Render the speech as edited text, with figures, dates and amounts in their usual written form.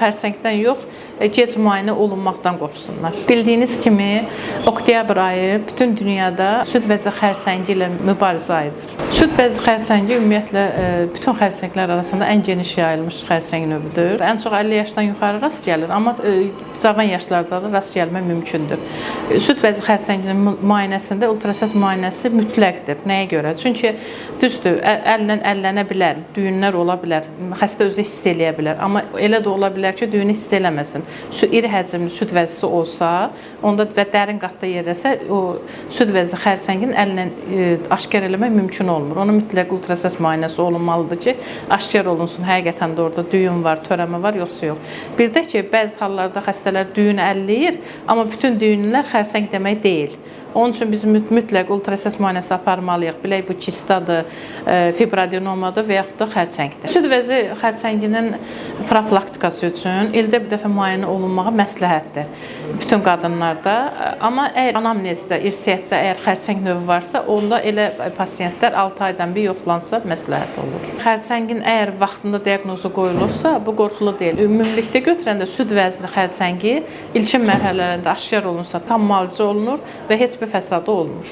xərsəngdən yox, gec müayinə olunmaqdan qorxsunlar. Bildiyiniz kimi, oktyabr ayı bütün dünyada süd vəzi xərsəngi ilə mübarizə ayıdır. Süd vəzi xərsəngi ümumiyyətlə bütün xərsənglər arasında ən geniş yayılmış xərsəng növüdür. Ən çox 50 yaşdan yuxarı rast gəlir, amma cavan yaşlarda da rast gəlmə mümkündür. Süd vəzi xərsənginin müayinəsində ultrasəs müayinəsi mütləqdir. Nəyə görə? Çünki düzdür, əllə əllənə bilər, düyünlər ola bilər, xəstə özü hiss eləyə bilər, amma elə də ola bilər ki, düyünü hiss eləməsin. İri həcmli süd vəzisi olsa, onda və dərin qatda yerləsə, o süd vəzi xərsəngin əllə aşkar eləmək mümkün olmur. Ona mütləq ultrasəs müayinəsi olunmalıdır ki, aşkar olunsun, həqiqətən də orada düyün var, törəmə var, yoxsa yox. Bir də ki, bəzi hallarda xəstələr düyünü əlləyir, amma bütün düyünlər xərsəng demək deyil. Onun üçün biz mütləq ultrasəs müayinəsi aparmalıyıq. Bilək bu kistadır, fibroadenomadır və yaxud da xərsəngdir. Süd vəzi xərsənginin profilaktikası üçün ildə bir dəfə müayinə olunmağı məsləhətdir bütün qadınlarda. Amma əgər anamnezdə, irsiyyətdə əgər xərsəng növü varsa, onda elə pasiyentlər 6 aydan bir yoxlansa məsləhət olur. Xərsəngin əgər vaxtında diaqnozu qoyulursa, bu qorxulu deyil. Ümumilikdə götürəndə süd vəzli xərsəngi ilkin mərhələlərində aşkar olunsa tam müalicə olunur və heç bir fəsadı olmur.